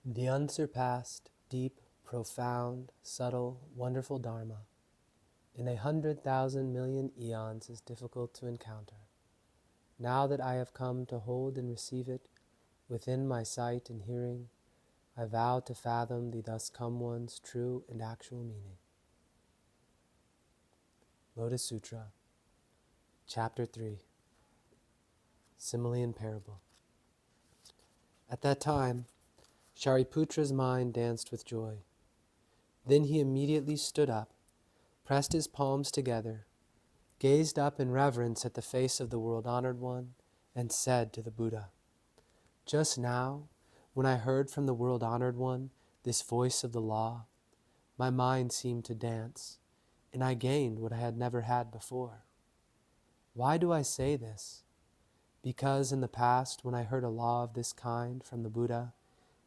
The unsurpassed, deep, profound, subtle, wonderful Dharma in 100,000 million eons is difficult to encounter. Now that I have come to hold and receive it within my sight and hearing, I vow to fathom the thus come one's true and actual meaning. Lotus Sutra, Chapter 3, Simile and Parable. At that time, Shariputra's mind danced with joy. Then he immediately stood up, pressed his palms together, gazed up in reverence at the face of the world-honored one, and said to the Buddha, "Just now, when I heard from the world-honored one this voice of the law, my mind seemed to dance, and I gained what I had never had before. Why do I say this? Because in the past, when I heard a law of this kind from the Buddha,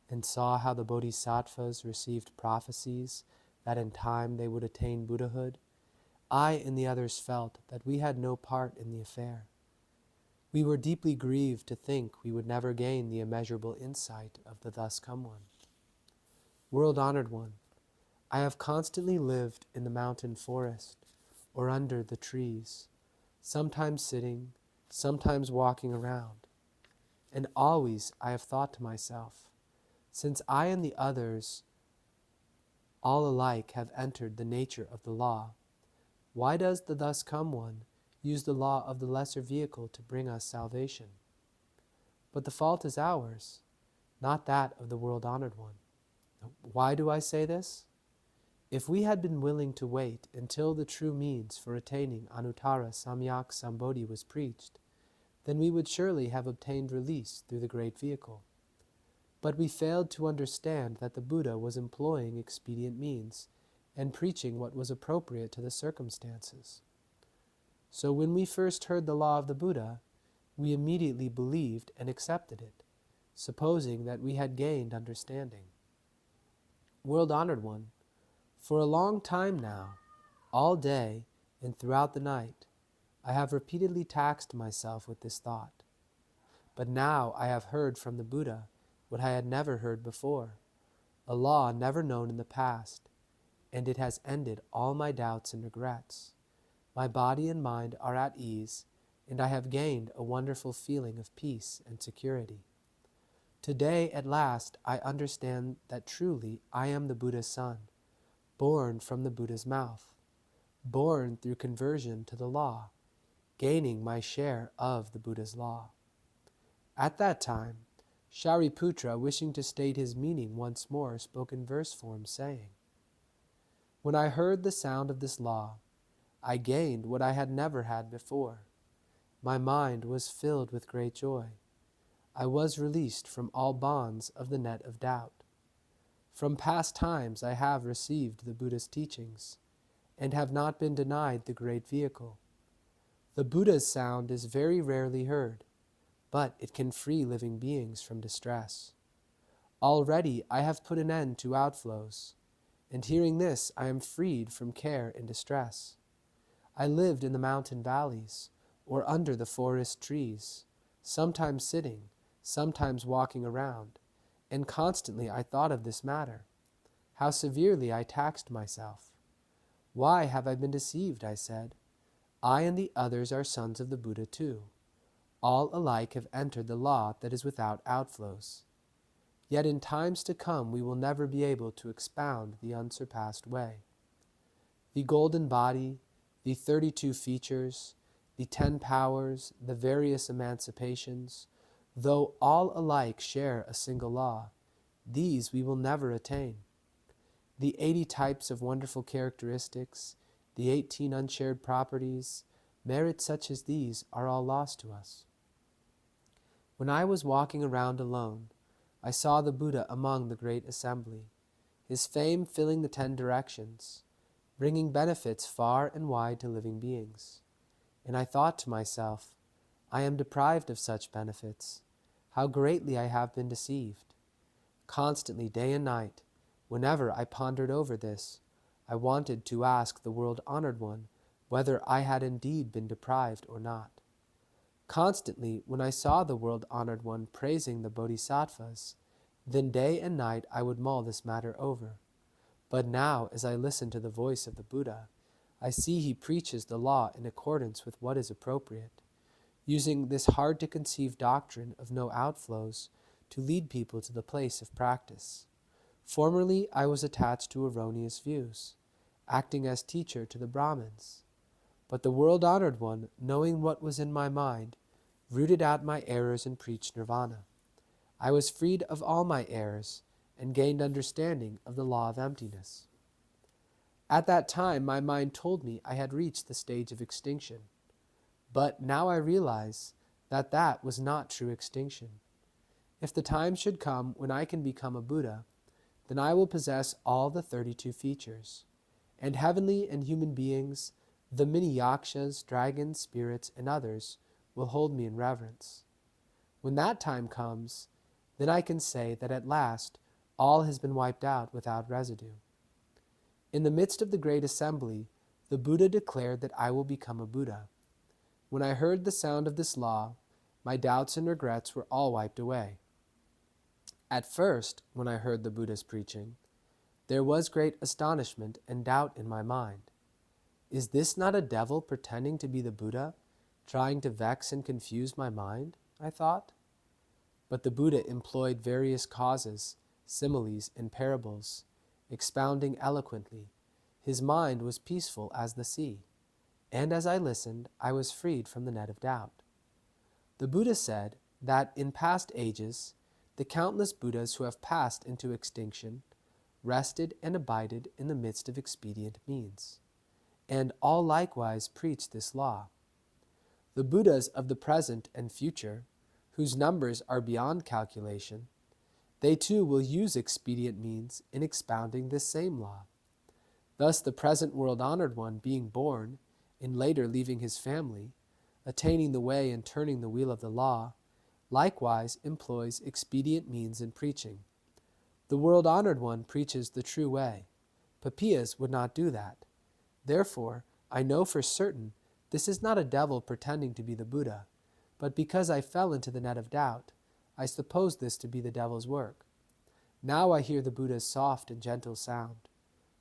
and saw how the bodhisattvas received prophecies that in time they would attain Buddhahood, I and the others felt that we had no part in the affair. We were deeply grieved to think we would never gain the immeasurable insight of the thus come one. World-honored one, I have constantly lived in the mountain forest or under the trees, sometimes sitting, sometimes walking around, and always I have thought to myself, since I and the others all alike have entered the nature of the law, why does the thus come one use the law of the lesser vehicle to bring us salvation? But the fault is ours, not that of the world-honored one. Why do I say this? If we had been willing to wait until the true means for attaining Anuttara Samyak Sambodhi was preached, then we would surely have obtained release through the great vehicle. But we failed to understand that the Buddha was employing expedient means and preaching what was appropriate to the circumstances. So when we first heard the law of the Buddha, we immediately believed and accepted it, supposing that we had gained understanding. World-honored one, for a long time now, all day and throughout the night, I have repeatedly taxed myself with this thought. But now I have heard from the Buddha what I had never heard before, a law never known in the past, and it has ended all my doubts and regrets. My body and mind are at ease, and I have gained a wonderful feeling of peace and security. Today, at last, I understand that truly I am the Buddha's son, born from the Buddha's mouth, born through conversion to the law, gaining my share of the Buddha's law." At that time, Shariputra, wishing to state his meaning once more, spoke in verse form, saying, "When I heard the sound of this law, I gained what I had never had before. My mind was filled with great joy. I was released from all bonds of the net of doubt. From past times I have received the Buddha's teachings, and have not been denied the great vehicle. The Buddha's sound is very rarely heard, but it can free living beings from distress. Already I have put an end to outflows, and hearing this I am freed from care and distress. I lived in the mountain valleys, or under the forest trees, sometimes sitting, sometimes walking around, and constantly I thought of this matter, how severely I taxed myself. Why have I been deceived, I said. I and the others are sons of the Buddha too. All alike have entered the law that is without outflows. Yet in times to come we will never be able to expound the unsurpassed way. The golden body, the 32 features, the 10 powers, the various emancipations, though all alike share a single law, these we will never attain. The 80 types of wonderful characteristics, the 18 unshared properties, merits such as these are all lost to us. When I was walking around alone, I saw the Buddha among the great assembly, his fame filling the 10 directions, bringing benefits far and wide to living beings. And I thought to myself, I am deprived of such benefits. How greatly I have been deceived. Constantly, day and night, whenever I pondered over this, I wanted to ask the world-honored one whether I had indeed been deprived or not. Constantly, when I saw the world-honored one praising the bodhisattvas, Then day and night I would mull this matter over. But now, as I listen to the voice of the Buddha, I see he preaches the law in accordance with what is appropriate, using this hard-to-conceive doctrine of no outflows to lead people to the place of practice. Formerly I was attached to erroneous views, acting as teacher to the Brahmins. But the world-honored one, knowing what was in my mind, rooted out my errors and preached nirvana. I was freed of all my errors and gained understanding of the law of emptiness. At that time, my mind told me I had reached the stage of extinction. But now I realize that that was not true extinction. If the time should come when I can become a Buddha, then I will possess all the 32 features, and heavenly and human beings, the many yakshas, dragons, spirits, and others will hold me in reverence. When that time comes, then I can say that at last all has been wiped out without residue. In the midst of the great assembly, the Buddha declared that I will become a Buddha. When I heard the sound of this law, my doubts and regrets were all wiped away. At first, when I heard the Buddha's preaching, there was great astonishment and doubt in my mind. Is this not a devil pretending to be the Buddha, trying to vex and confuse my mind? I thought. But the Buddha employed various causes, similes, and parables, expounding eloquently. His mind was peaceful as the sea, and as I listened, I was freed from the net of doubt. The Buddha said that in past ages, the countless Buddhas who have passed into extinction rested and abided in the midst of expedient means, and all likewise preached this law. The Buddhas of the present and future, whose numbers are beyond calculation, they too will use expedient means in expounding this same law. Thus the present world-honored one, being born, and later leaving his family, attaining the way and turning the wheel of the law, likewise employs expedient means in preaching. The world-honored one preaches the true way. Papias would not do that. Therefore, I know for certain this is not a devil pretending to be the Buddha, but because I fell into the net of doubt, I suppose this to be the devil's work. Now I hear the Buddha's soft and gentle sound,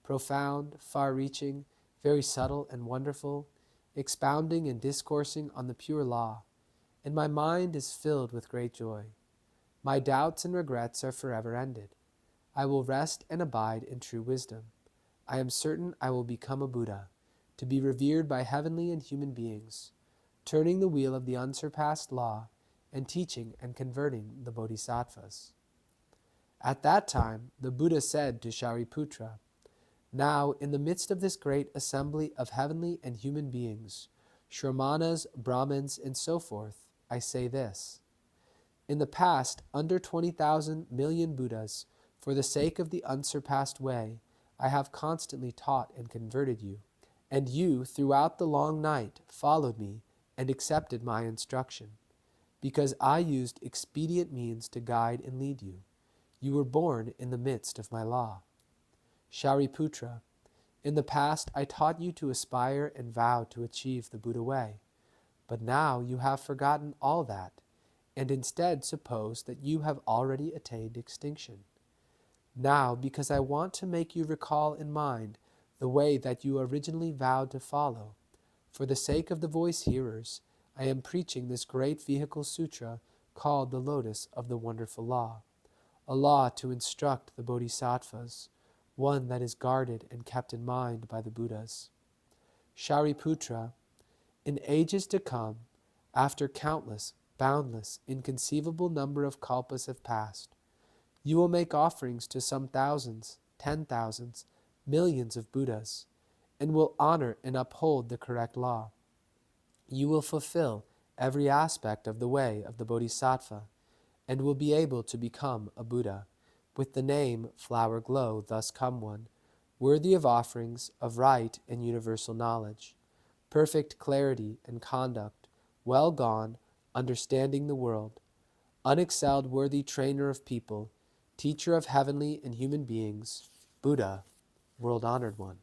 profound, far-reaching, very subtle and wonderful, expounding and discoursing on the pure law, and my mind is filled with great joy. My doubts and regrets are forever ended. I will rest and abide in true wisdom. I am certain I will become a Buddha, to be revered by heavenly and human beings, turning the wheel of the unsurpassed law and teaching and converting the bodhisattvas. At that time, the Buddha said to Shariputra, "Now, in the midst of this great assembly of heavenly and human beings, Shrammanas, Brahmins, and so forth, I say this. In the past, under 20,000 million Buddhas, for the sake of the unsurpassed way, I have constantly taught and converted you, and you, throughout the long night, followed me and accepted my instruction. Because I used expedient means to guide and lead you, you were born in the midst of my law. Shariputra, in the past I taught you to aspire and vow to achieve the Buddha way, but now you have forgotten all that, and instead suppose that you have already attained extinction. Now, because I want to make you recall in mind the way that you originally vowed to follow, for the sake of the voice hearers, I am preaching this great vehicle sutra called the Lotus of the Wonderful Law, a law to instruct the bodhisattvas, one that is guarded and kept in mind by the Buddhas. Shariputra, in ages to come, after countless, boundless, inconceivable number of kalpas have passed, you will make offerings to some thousands, 10,000s, millions of Buddhas, and will honor and uphold the correct law. You will fulfill every aspect of the way of the Bodhisattva, and will be able to become a Buddha, with the name Flower Glow thus come one, worthy of offerings of right and universal knowledge, perfect clarity and conduct, well gone, understanding the world, unexcelled worthy trainer of people, teacher of heavenly and human beings, Buddha, world-honored one.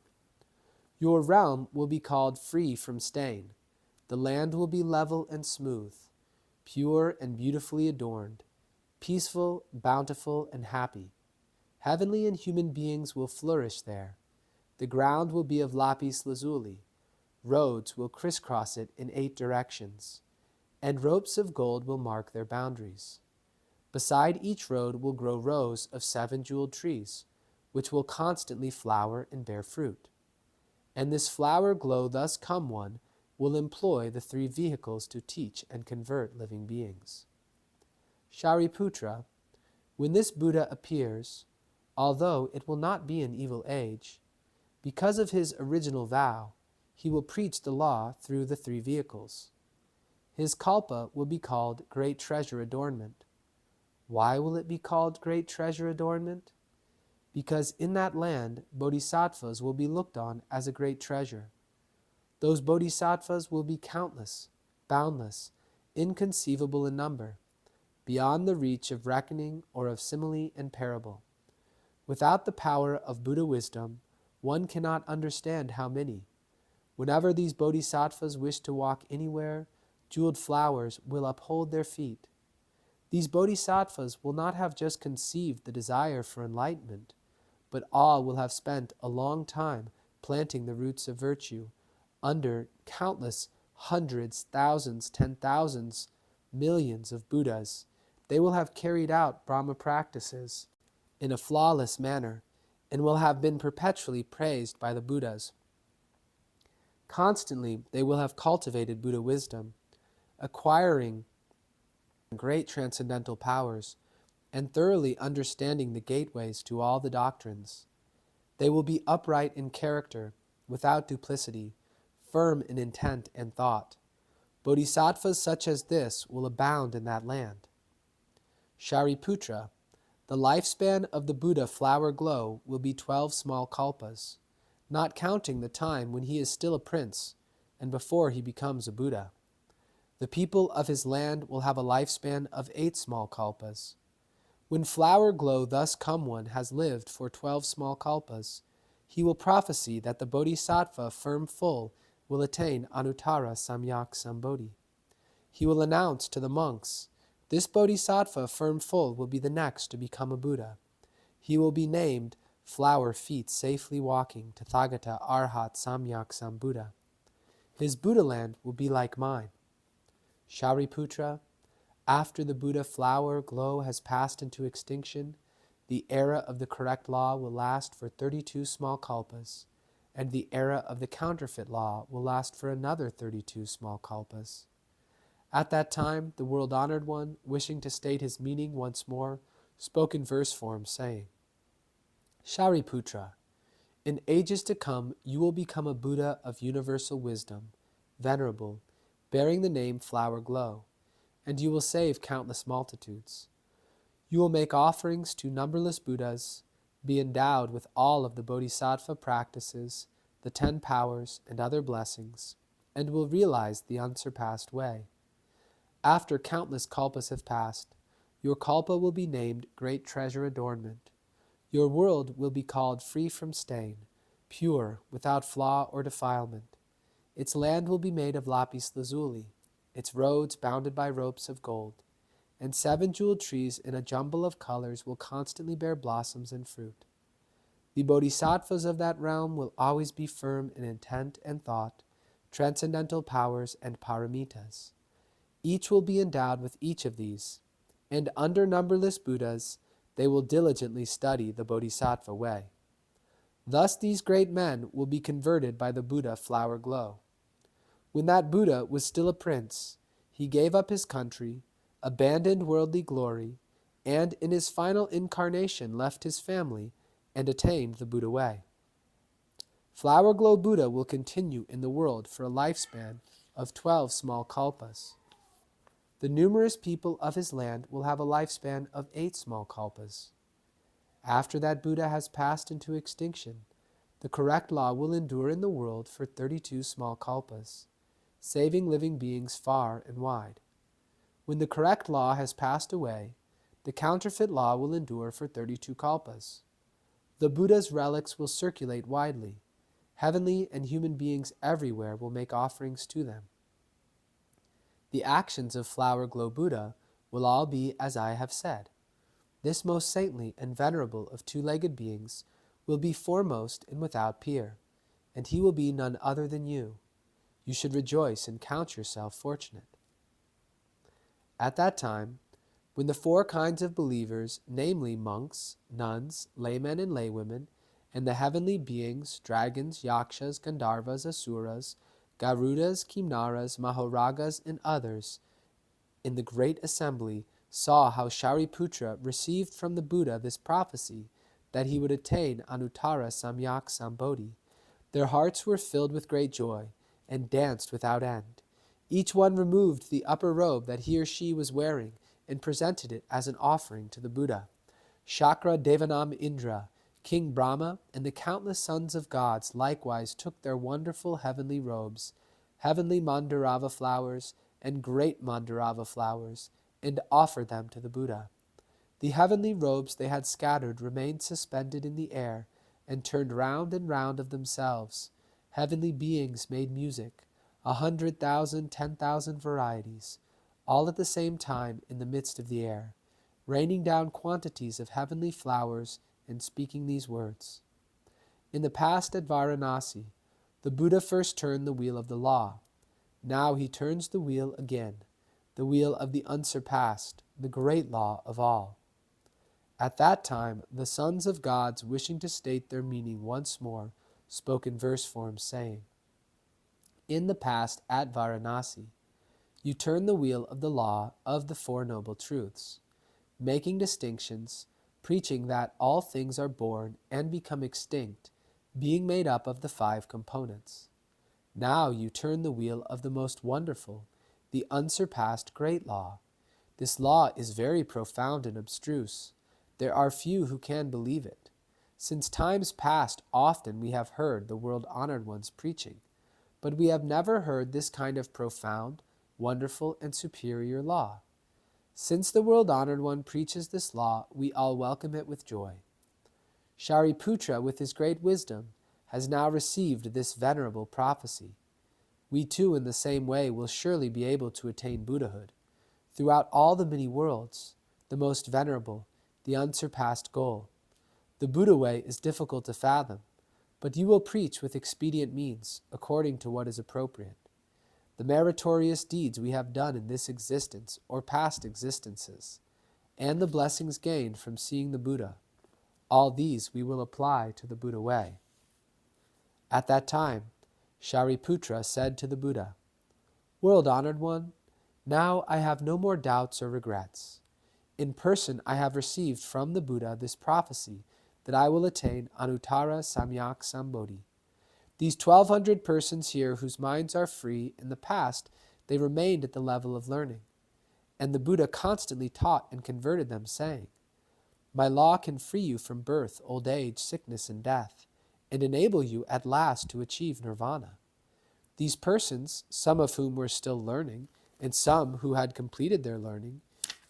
Your realm will be called free from stain. The land will be level and smooth, pure and beautifully adorned. peaceful, bountiful, and happy. Heavenly and human beings will flourish there. The ground will be of lapis lazuli. Roads will crisscross it in 8 directions, and ropes of gold will mark their boundaries. Beside each road will grow rows of 7 jeweled trees, which will constantly flower and bear fruit. And this flower glow thus come one will employ the 3 vehicles to teach and convert living beings. Shariputra, when this Buddha appears, although it will not be an evil age, because of his original vow, he will preach the law through the 3 vehicles. His kalpa will be called Great Treasure Adornment. Why will it be called Great Treasure Adornment? Because in that land, bodhisattvas will be looked on as a great treasure. Those bodhisattvas will be countless, boundless, inconceivable in number, beyond the reach of reckoning or of simile and parable. Without the power of Buddha wisdom, one cannot understand how many. Whenever these bodhisattvas wish to walk anywhere, jeweled flowers will uphold their feet. These bodhisattvas will not have just conceived the desire for enlightenment, but all will have spent a long time planting the roots of virtue under countless hundreds, thousands, 10,000s, millions of Buddhas. They will have carried out Brahma practices in a flawless manner and will have been perpetually praised by the Buddhas. Constantly, they will have cultivated Buddha wisdom, acquiring great transcendental powers, and thoroughly understanding the gateways to all the doctrines. They will be upright in character, without duplicity, firm in intent and thought. Bodhisattvas such as this will abound in that land. Shariputra, the lifespan of the Buddha flower glow will be 12 small kalpas, not counting the time when he is still a prince and before he becomes a Buddha. The people of his land will have a lifespan of 8 small kalpas. When flower glow thus come one has lived for 12 small kalpas, he will prophesy that the bodhisattva firm full will attain Anuttara Samyak Sambodhi. He will announce to the monks, this bodhisattva firm full will be the next to become a Buddha. He will be named Flower Feet Safely Walking Tathagata Arhat Samyak Sambuddha. His Buddha land will be like mine. Shariputra, after the Buddha flower glow has passed into extinction, the era of the correct law will last for 32 small kalpas, and the era of the counterfeit law will last for another 32 small kalpas. At that time, the world-honored one, wishing to state his meaning once more, spoke in verse form, saying, Shariputra, in ages to come you will become a Buddha of universal wisdom, venerable, bearing the name Flower Glow, and you will save countless multitudes. You will make offerings to numberless Buddhas, be endowed with all of the bodhisattva practices, the 10 powers, and other blessings, and will realize the unsurpassed way. After countless kalpas have passed, your kalpa will be named Great Treasure Adornment. Your world will be called free from stain, pure, without flaw or defilement. Its land will be made of lapis lazuli, its roads bounded by ropes of gold, and 7 jeweled trees in a jumble of colors will constantly bear blossoms and fruit. The bodhisattvas of that realm will always be firm in intent and thought, transcendental powers and paramitas. Each will be endowed with each of these, and under numberless Buddhas, they will diligently study the bodhisattva way. Thus these great men will be converted by the Buddha flower glow. When that Buddha was still a prince, he gave up his country, abandoned worldly glory, and in his final incarnation left his family and attained the Buddha way. Flower Glow Buddha will continue in the world for a lifespan of 12 small kalpas. The numerous people of his land will have a lifespan of 8 small kalpas. After that Buddha has passed into extinction, the correct law will endure in the world for 32 small kalpas, saving living beings far and wide. When the correct law has passed away, the counterfeit law will endure for 32 kalpas. The Buddha's relics will circulate widely. Heavenly and human beings everywhere will make offerings to them. The actions of Flower Glow Buddha will all be as I have said. This most saintly and venerable of two-legged beings will be foremost and without peer, and he will be none other than you. You should rejoice and count yourself fortunate. At that time, when the four kinds of believers, namely monks, nuns, laymen, and laywomen, and the heavenly beings, dragons, yakshas, gandharvas, asuras, garudas, kimnaras, mahoragas, and others, in the great assembly, saw how Shariputra received from the Buddha this prophecy that he would attain Anuttara Samyak Sambodhi, their hearts were filled with great joy, and danced without end. Each one removed the upper robe that he or she was wearing, and presented it as an offering to the Buddha. Shakra Devanam Indra, King Brahma, and the countless sons of gods likewise took their wonderful heavenly robes, heavenly Mandarava flowers, and great Mandarava flowers, and offered them to the Buddha. The heavenly robes they had scattered remained suspended in the air, and turned round and round of themselves. Heavenly beings made music, 100,000, 10,000 varieties, all at the same time in the midst of the air, raining down quantities of heavenly flowers and speaking these words. In the past at Varanasi, the Buddha first turned the wheel of the law. Now he turns the wheel again, the wheel of the unsurpassed, the great law of all. At that time, the sons of gods, wishing to state their meaning once more, spoke in verse form, saying, in the past at Varanasi, you turn the wheel of the law of the Four Noble Truths, making distinctions, preaching that all things are born and become extinct, being made up of the five components. Now you turn the wheel of the most wonderful, the unsurpassed great law. This law is very profound and abstruse. There are few who can believe it. Since times past, often we have heard the world-honored ones preaching, but we have never heard this kind of profound, wonderful, and superior law. Since the world-honored one preaches this law, we all welcome it with joy. Shariputra, with his great wisdom, has now received this venerable prophecy. We too, in the same way, will surely be able to attain Buddhahood. Throughout all the many worlds, the most venerable, the unsurpassed goal. The Buddha way is difficult to fathom, but you will preach with expedient means, according to what is appropriate. The meritorious deeds we have done in this existence or past existences, and the blessings gained from seeing the Buddha, all these we will apply to the Buddha way. At that time, Shariputra said to the Buddha, World-honored one, now I have no more doubts or regrets. In person I have received from the Buddha this prophecy that I will attain Anuttara Samyak Sambodhi. These 1,200 persons here whose minds are free, in the past they remained at the level of learning, and the Buddha constantly taught and converted them, saying, My law can free you from birth, old age, sickness, and death, and enable you at last to achieve nirvana. These persons, some of whom were still learning, and some who had completed their learning,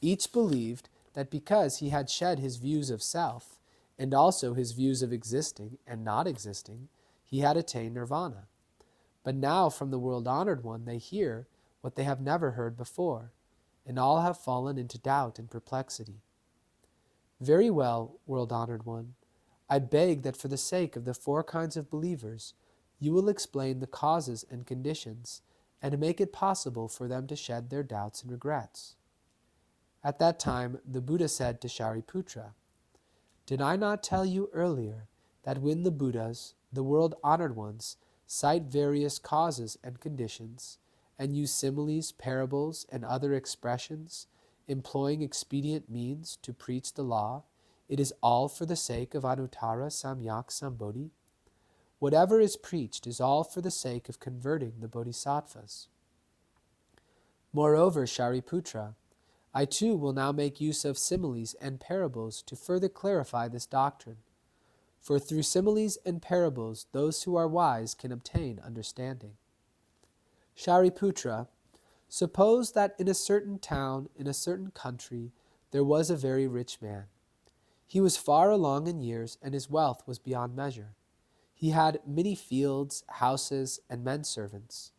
each believed that because he had shed his views of self, and also his views of existing and not existing, he had attained nirvana. But now from the world-honored one they hear what they have never heard before, and all have fallen into doubt and perplexity. Very well, world-honored one, I beg that for the sake of the four kinds of believers, you will explain the causes and conditions, and make it possible for them to shed their doubts and regrets. At that time the Buddha said to Shariputra, Did I not tell you earlier that when the Buddhas, the world-honored ones, cite various causes and conditions, and use similes, parables, and other expressions, employing expedient means to preach the law, it is all for the sake of Anuttara Samyak Sambodhi? Whatever is preached is all for the sake of converting the bodhisattvas. Moreover, Shariputra, I too will now make use of similes and parables to further clarify this doctrine. For through similes and parables, those who are wise can obtain understanding. Shariputra, suppose that in a certain town, in a certain country, there was a very rich man. He was far along in years, and his wealth was beyond measure. He had many fields, houses, and men-servants.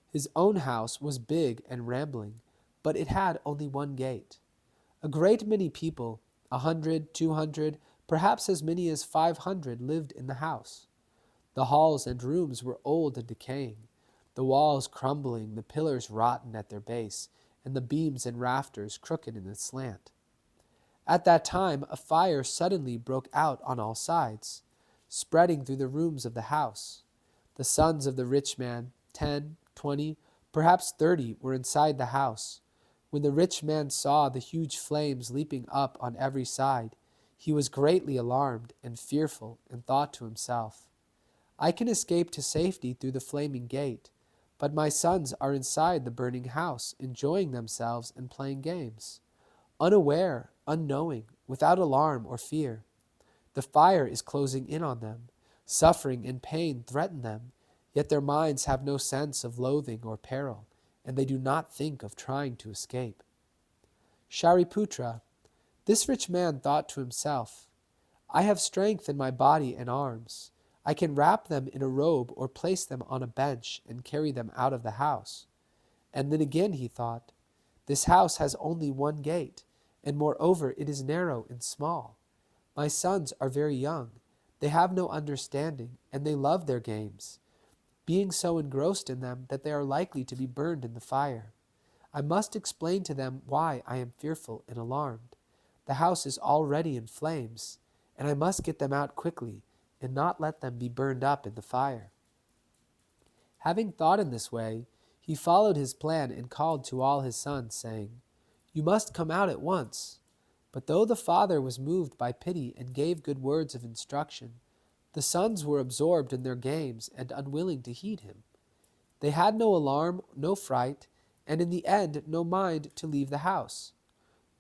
His own house was big and rambling, but it had only one gate. A great many people, 100, 200, perhaps as many as 500, lived in the house. The halls and rooms were old and decaying, the walls crumbling, the pillars rotten at their base, and the beams and rafters crooked and aslant. At that time a fire suddenly broke out on all sides, spreading through the rooms of the house. The sons of the rich man, 10, 20, perhaps 30, were inside the house. When the rich man saw the huge flames leaping up on every side, he was greatly alarmed and fearful, and thought to himself, I can escape to safety through the flaming gate, but my sons are inside the burning house, enjoying themselves and playing games, unaware, unknowing, without alarm or fear. The fire is closing in on them. Suffering and pain threaten them, yet their minds have no sense of loathing or peril, and they do not think of trying to escape. Shariputra, this rich man thought to himself, I have strength in my body and arms. I can wrap them in a robe or place them on a bench and carry them out of the house. And then again he thought, this house has only one gate, and moreover it is narrow and small. My sons are very young. They have no understanding, and they love their games, being so engrossed in them that they are likely to be burned in the fire. I must explain to them why I am fearful and alarmed. The house is already in flames, and I must get them out quickly, and not let them be burned up in the fire. Having thought in this way, he followed his plan and called to all his sons, saying, You must come out at once. But though the father was moved by pity and gave good words of instruction, the sons were absorbed in their games and unwilling to heed him. They had no alarm, no fright, and in the end no mind to leave the house.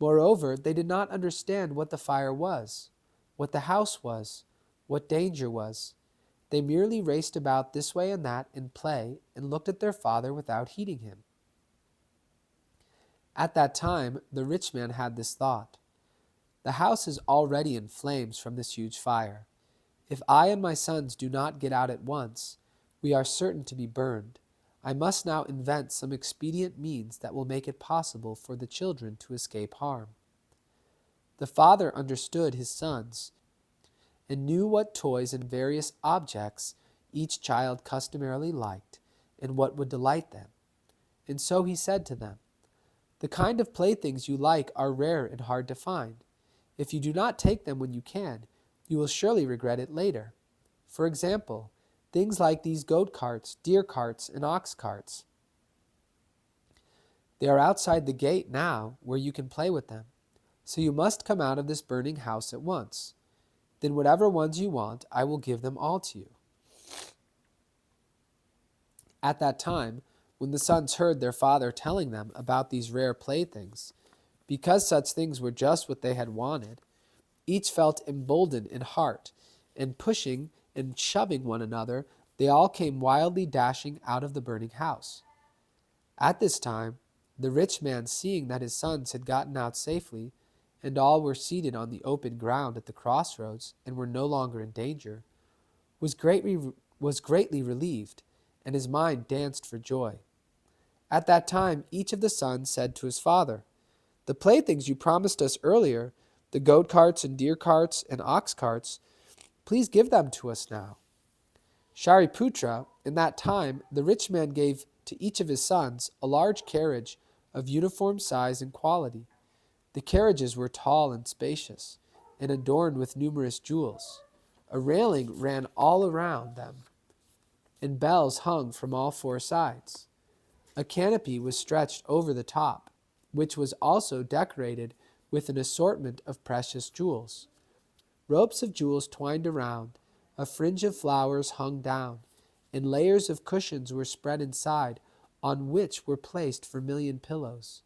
Moreover, they did not understand what the fire was, what the house was, what danger was. They merely raced about this way and that in play and looked at their father without heeding him. At that time, the rich man had this thought. The house is already in flames from this huge fire. If I and my sons do not get out at once, we are certain to be burned. I must now invent some expedient means that will make it possible for the children to escape harm. The father understood his sons and knew what toys and various objects each child customarily liked and what would delight them. And so he said to them, The kind of playthings you like are rare and hard to find. If you do not take them when you can, you will surely regret it later. For example, things like these goat carts, deer carts, and ox carts. They are outside the gate now, where you can play with them. So you must come out of this burning house at once. Then whatever ones you want, I will give them all to you. At that time, when the sons heard their father telling them about these rare playthings, because such things were just what they had wanted, each felt emboldened in heart, and pushing and shoving one another, they all came wildly dashing out of the burning house. At this time, the rich man, seeing that his sons had gotten out safely, and all were seated on the open ground at the crossroads and were no longer in danger, was greatly relieved, and his mind danced for joy. At that time, each of the sons said to his father, The playthings you promised us earlier, the goat carts and deer carts and ox carts, please give them to us now. Shariputra, in that time, the rich man gave to each of his sons a large carriage of uniform size and quality. The carriages were tall and spacious, and adorned with numerous jewels. A railing ran all around them, and bells hung from all four sides. A canopy was stretched over the top, which was also decorated with an assortment of precious jewels. Ropes of jewels twined around, a fringe of flowers hung down, and layers of cushions were spread inside, on which were placed vermilion pillows.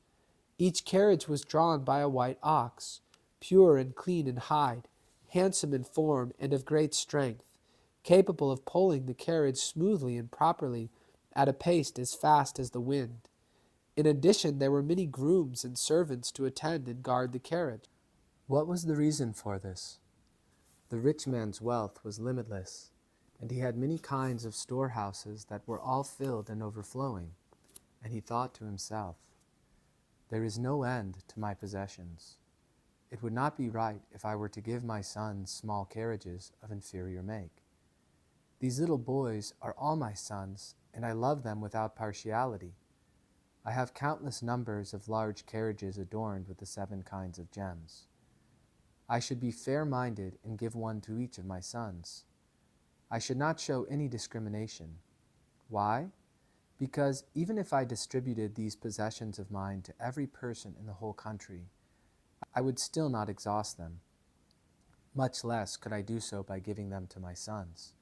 Each carriage was drawn by a white ox, pure and clean in hide, handsome in form and of great strength, capable of pulling the carriage smoothly and properly at a pace as fast as the wind. In addition, there were many grooms and servants to attend and guard the carriage. What was the reason for this? The rich man's wealth was limitless, and he had many kinds of storehouses that were all filled and overflowing, and he thought to himself, There is no end to my possessions. it would not be right if I were to give my sons small carriages of inferior make. These little boys are all my sons, and I love them without partiality. I have countless numbers of large carriages adorned with the 7 kinds of gems. I should be fair-minded and give one to each of my sons. I should not show any discrimination. Why? Because even if I distributed these possessions of mine to every person in the whole country, I would still not exhaust them. Much less could I do so by giving them to my sons.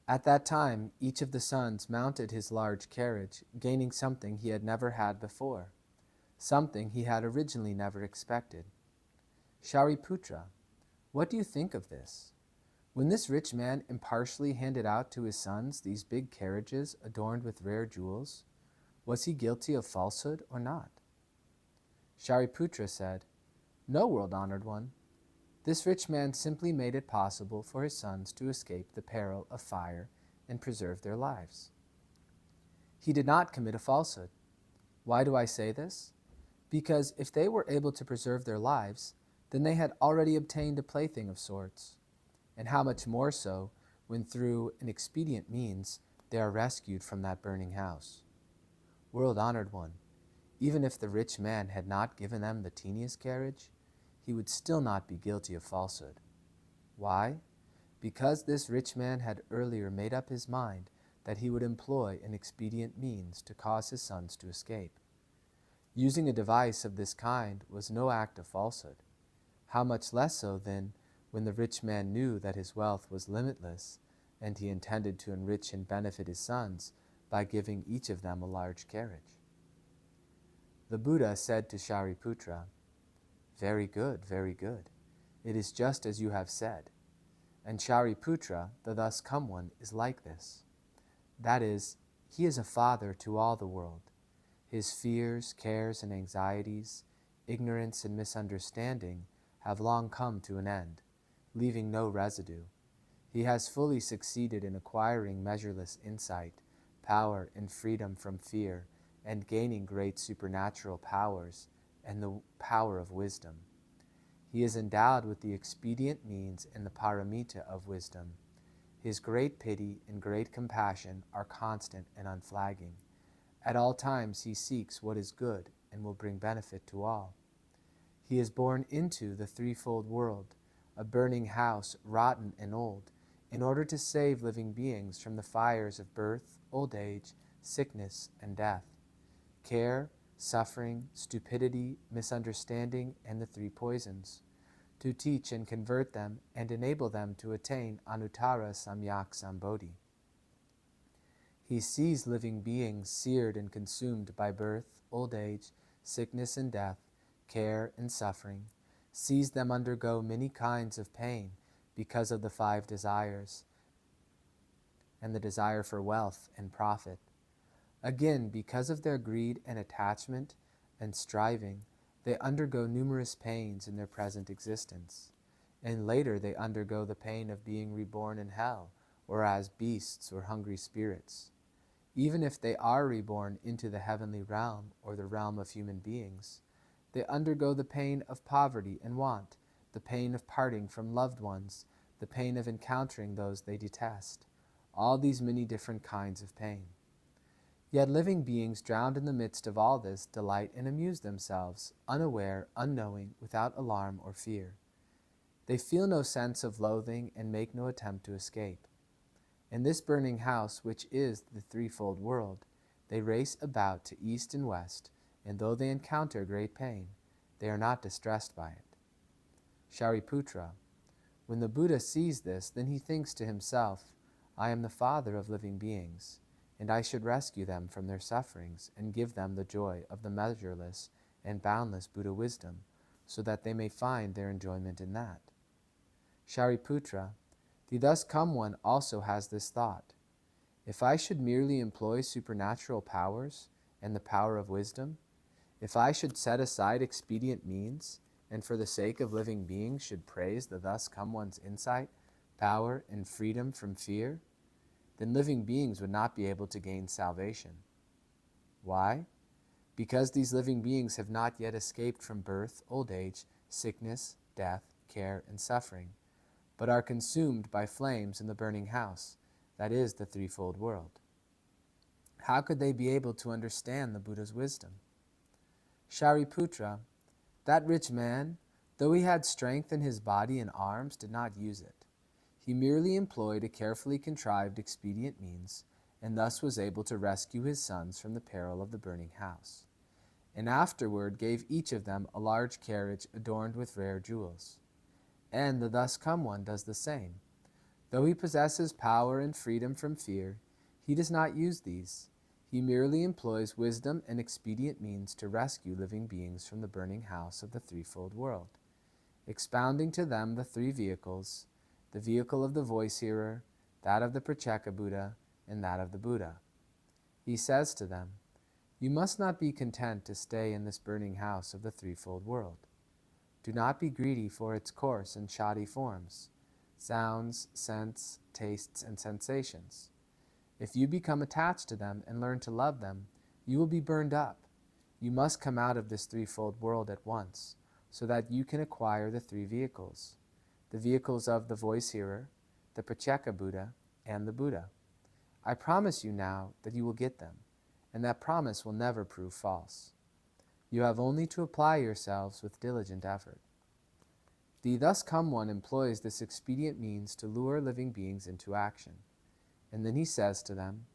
At that time, each of the sons mounted his large carriage, gaining something he had never had before, something he had originally never expected. Shariputra, what do you think of this? When this rich man impartially handed out to his sons these big carriages adorned with rare jewels, was he guilty of falsehood or not? Shariputra said, No, world-honored one. This rich man simply made it possible for his sons to escape the peril of fire and preserve their lives. He did not commit a falsehood. Why do I say this? Because if they were able to preserve their lives, then they had already obtained a plaything of sorts. And how much more so when through an expedient means they are rescued from that burning house. World-honored one, even if the rich man had not given them the teeniest carriage, he would still not be guilty of falsehood. Why? Because this rich man had earlier made up his mind that he would employ an expedient means to cause his sons to escape. Using a device of this kind was no act of falsehood. How much less so, then, when the rich man knew that his wealth was limitless, and he intended to enrich and benefit his sons by giving each of them a large carriage. The Buddha said to Shariputra, Very good, very good. It is just as you have said. And Shariputra, the thus come one, is like this. That is, he is a father to all the world. His fears, cares, and anxieties, ignorance and misunderstanding have long come to an end, leaving no residue. He has fully succeeded in acquiring measureless insight, power, and freedom from fear, and gaining great supernatural powers and the power of wisdom. He is endowed with the expedient means and the paramita of wisdom. His great pity and great compassion are constant and unflagging. At all times he seeks what is good and will bring benefit to all. He is born into the threefold world, a burning house, rotten and old, in order to save living beings from the fires of birth, old age, sickness, and death, care, suffering, stupidity, misunderstanding, and the 3 poisons, to teach and convert them and enable them to attain Anuttara Samyak Sambodhi. He sees living beings seared and consumed by birth, old age, sickness and death, care and suffering, sees them undergo many kinds of pain because of the 5 desires and the desire for wealth and profit. Again, because of their greed and attachment and striving, they undergo numerous pains in their present existence, and later they undergo the pain of being reborn in hell, or as beasts or hungry spirits. Even if they are reborn into the heavenly realm or the realm of human beings, they undergo the pain of poverty and want, the pain of parting from loved ones, the pain of encountering those they detest, all these many different kinds of pain. Yet living beings drowned in the midst of all this delight and amuse themselves, unaware, unknowing, without alarm or fear. They feel no sense of loathing and make no attempt to escape. In this burning house, which is the threefold world, they race about to east and west, and though they encounter great pain, they are not distressed by it. Shariputra, when the Buddha sees this, then he thinks to himself, I am the father of living beings, and I should rescue them from their sufferings and give them the joy of the measureless and boundless Buddha wisdom, so that they may find their enjoyment in that. Shariputra, the thus come one also has this thought. If I should merely employ supernatural powers and the power of wisdom, if I should set aside expedient means, and for the sake of living beings should praise the thus come one's insight, power, and freedom from fear, then living beings would not be able to gain salvation. Why? Because these living beings have not yet escaped from birth, old age, sickness, death, care, and suffering, but are consumed by flames in the burning house, that is the threefold world. How could they be able to understand the Buddha's wisdom? Shariputra, that rich man, though he had strength in his body and arms, did not use it. He merely employed a carefully contrived expedient means, and thus was able to rescue his sons from the peril of the burning house, and afterward gave each of them a large carriage adorned with rare jewels. And the thus come one does the same. Though he possesses power and freedom from fear, he does not use these. He merely employs wisdom and expedient means to rescue living beings from the burning house of the threefold world, expounding to them the three vehicles, the vehicle of the voice-hearer, that of the Pratyeka Buddha, and that of the Buddha. He says to them, "You must not be content to stay in this burning house of the threefold world. Do not be greedy for its coarse and shoddy forms, sounds, scents, tastes, and sensations. If you become attached to them and learn to love them, you will be burned up. You must come out of this threefold world at once, so that you can acquire the three vehicles, the vehicles of the voice-hearer, the Pratyeka Buddha, and the Buddha. I promise you now that you will get them, and that promise will never prove false. You have only to apply yourselves with diligent effort." The thus come one employs this expedient means to lure living beings into action. And then he says to them,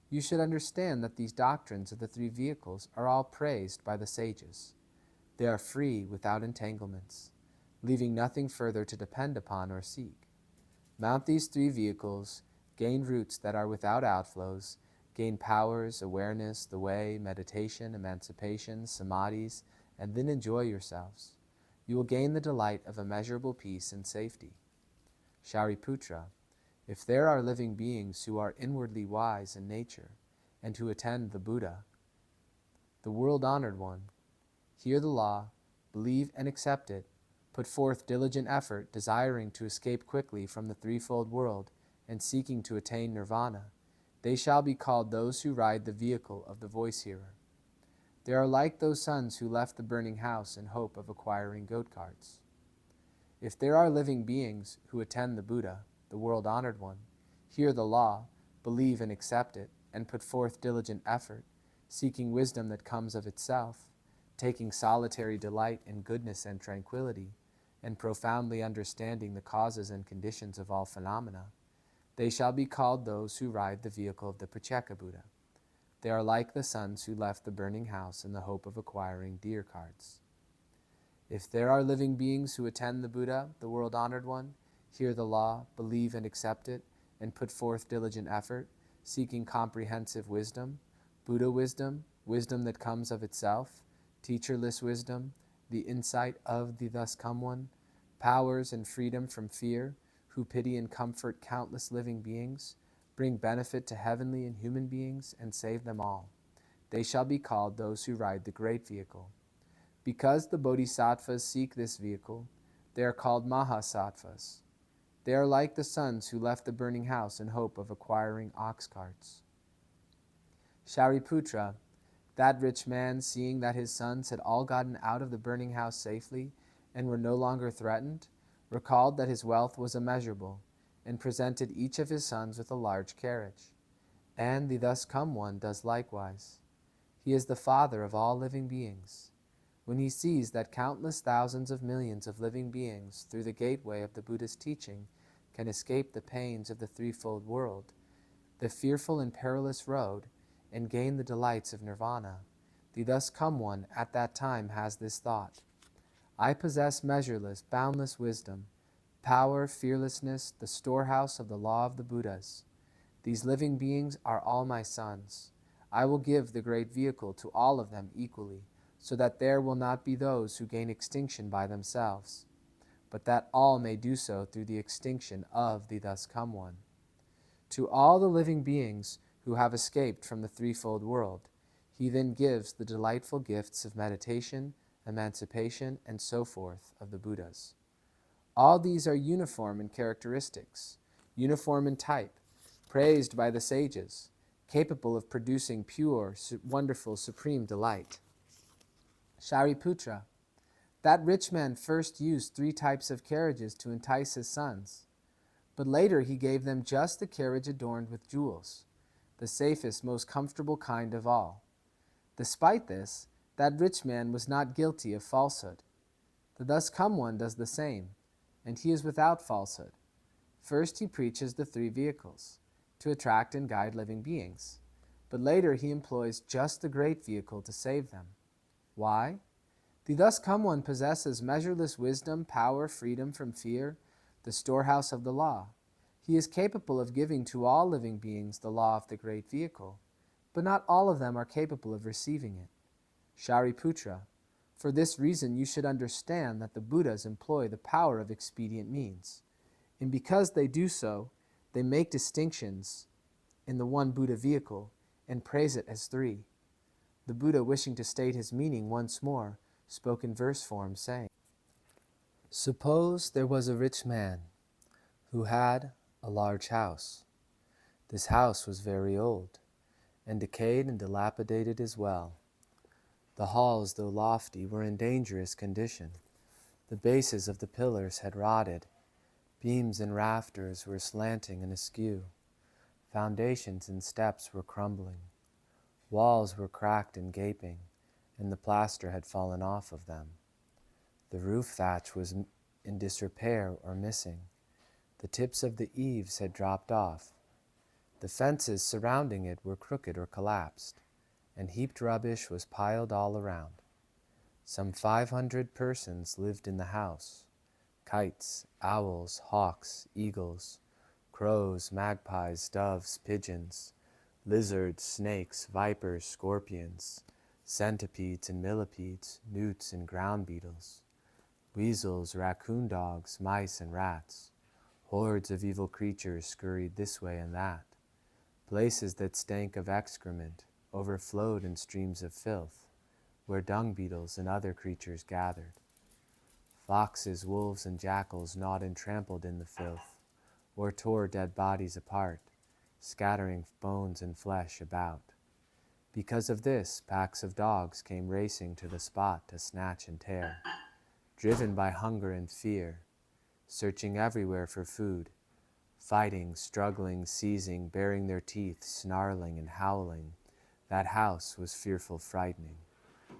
"You should understand that these doctrines of the three vehicles are all praised by the sages. They are free without entanglements, leaving nothing further to depend upon or seek. Mount these three vehicles, gain roots that are without outflows, gain powers, awareness, the way, meditation, emancipation, samadhis, and then enjoy yourselves. You will gain the delight of immeasurable peace and safety. Shariputra, if there are living beings who are inwardly wise in nature, and who attend the Buddha, the world-honored one, hear the law, believe and accept it, put forth diligent effort, desiring to escape quickly from the threefold world, and seeking to attain nirvana, they shall be called those who ride the vehicle of the voice-hearer. They are like those sons who left the burning house in hope of acquiring goat carts. If there are living beings who attend the Buddha, the world-honored one, hear the law, believe and accept it, and put forth diligent effort, seeking wisdom that comes of itself, taking solitary delight in goodness and tranquility, and profoundly understanding the causes and conditions of all phenomena, they shall be called those who ride the vehicle of the Pratyeka Buddha. They are like the sons who left the burning house in the hope of acquiring deer carts. If there are living beings who attend the Buddha, the world-honored one, hear the law, believe and accept it, and put forth diligent effort, seeking comprehensive wisdom, Buddha wisdom, wisdom that comes of itself, teacherless wisdom, the insight of the thus come one, powers and freedom from fear, who pity and comfort countless living beings, bring benefit to heavenly and human beings, and save them all. They shall be called those who ride the great vehicle. Because the bodhisattvas seek this vehicle, they are called mahasattvas. They are like the sons who left the burning house in hope of acquiring ox carts. Shariputra, that rich man, seeing that his sons had all gotten out of the burning house safely and were no longer threatened, recalled that his wealth was immeasurable, and presented each of his sons with a large carriage. And the thus come one does likewise. He is the father of all living beings. When he sees that countless thousands of millions of living beings through the gateway of the Buddha's teaching can escape the pains of the threefold world, the fearful and perilous road, and gain the delights of nirvana, the thus come one at that time has this thought: I possess measureless, boundless wisdom, power, fearlessness, the storehouse of the law of the Buddhas. These living beings are all my sons. I will give the great vehicle to all of them equally, so that there will not be those who gain extinction by themselves, but that all may do so through the extinction of the thus come one. To all the living beings who have escaped from the threefold world, he then gives the delightful gifts of meditation, emancipation, and so forth of the Buddhas. All these are uniform in characteristics, uniform in type, praised by the sages, capable of producing pure, wonderful, supreme delight. Shariputra, That rich man first used 3 types of carriages to entice his sons, but later he gave them just the carriage adorned with jewels, the safest, most comfortable kind of all. Despite this, that rich man was not guilty of falsehood. The thus come one does the same, and he is without falsehood. First he preaches the 3 vehicles, to attract and guide living beings, but later he employs just the great vehicle to save them. Why? The thus come one possesses measureless wisdom, power, freedom from fear, the storehouse of the law. He is capable of giving to all living beings the law of the great vehicle, but not all of them are capable of receiving it. Shariputra, for this reason you should understand that the Buddhas employ the power of expedient means, and because they do so, they make distinctions in the one Buddha vehicle and praise it as 3. The Buddha, wishing to state his meaning once more, spoke in verse form, saying, Suppose there was a rich man who had a large house. This house was very old, and decayed and dilapidated as well. The halls, though lofty, were in dangerous condition. The bases of the pillars had rotted. Beams and rafters were slanting and askew. Foundations and steps were crumbling. Walls were cracked and gaping, and the plaster had fallen off of them. The roof thatch was in disrepair or missing. The tips of the eaves had dropped off. The fences surrounding it were crooked or collapsed, and heaped rubbish was piled all around. Some 500 persons lived in the house. Kites, owls, hawks, eagles, crows, magpies, doves, pigeons, lizards, snakes, vipers, scorpions, centipedes and millipedes, newts and ground beetles, weasels, raccoon dogs, mice and rats. Hordes of evil creatures scurried this way and that. Places that stank of excrement overflowed in streams of filth, where dung beetles and other creatures gathered. Foxes, wolves, and jackals gnawed and trampled in the filth, or tore dead bodies apart, scattering bones and flesh about. Because of this, packs of dogs came racing to the spot to snatch and tear, driven by hunger and fear, searching everywhere for food, fighting, struggling, seizing, baring their teeth, snarling and howling. That house was fearful, frightening.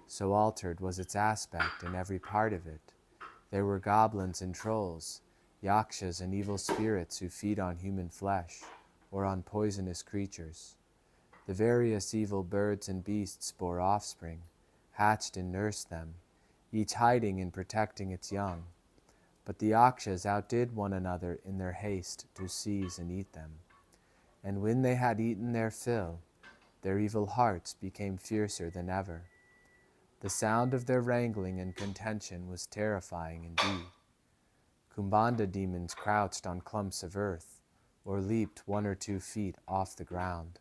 So altered was its aspect in every part of it. There were goblins and trolls, yakshas and evil spirits who feed on human flesh or on poisonous creatures. The various evil birds and beasts bore offspring, hatched and nursed them, each hiding and protecting its young. But the yakshas outdid one another in their haste to seize and eat them. And when they had eaten their fill, their evil hearts became fiercer than ever. The sound of their wrangling and contention was terrifying indeed. Kumbhanda demons crouched on clumps of earth, or leaped 1 or 2 feet off the ground,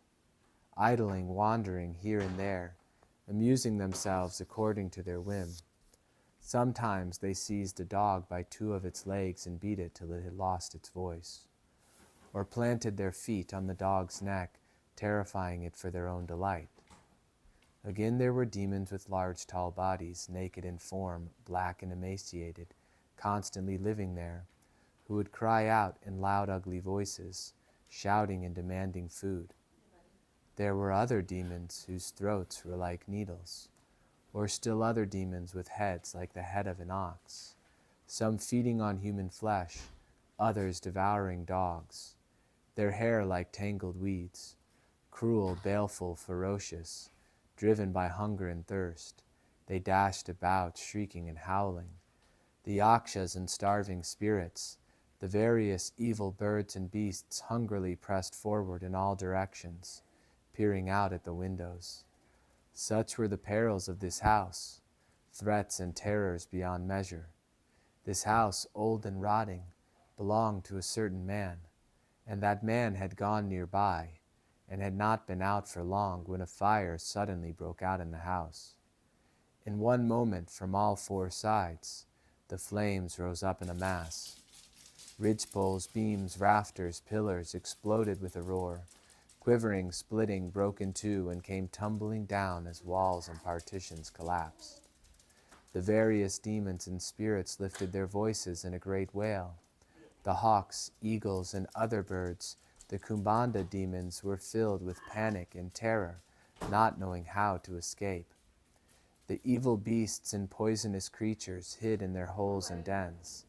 idling, wandering here and there, amusing themselves according to their whim. Sometimes they seized a dog by 2 of its legs and beat it till it had lost its voice, or planted their feet on the dog's neck, terrifying it for their own delight. Again there were demons with large tall bodies, naked in form, black and emaciated, constantly living there, who would cry out in loud ugly voices, shouting and demanding food. There were other demons whose throats were like needles, or still other demons with heads like the head of an ox, some feeding on human flesh, others devouring dogs, their hair like tangled weeds, cruel, baleful, ferocious, driven by hunger and thirst. They dashed about, shrieking and howling. The yakshas and starving spirits, the various evil birds and beasts hungrily pressed forward in all directions, peering out at the windows. Such were the perils of this house, threats and terrors beyond measure. This house, old and rotting, belonged to a certain man, and that man had gone nearby, and had not been out for long when a fire suddenly broke out in the house. In one moment, from all 4 sides, the flames rose up in a mass. Ridgepoles, beams, rafters, pillars exploded with a roar, quivering, splitting, broke in 2, and came tumbling down as walls and partitions collapsed. The various demons and spirits lifted their voices in a great wail. The hawks, eagles, and other birds, the Kumbanda demons, were filled with panic and terror, not knowing how to escape. The evil beasts and poisonous creatures hid in their holes and dens,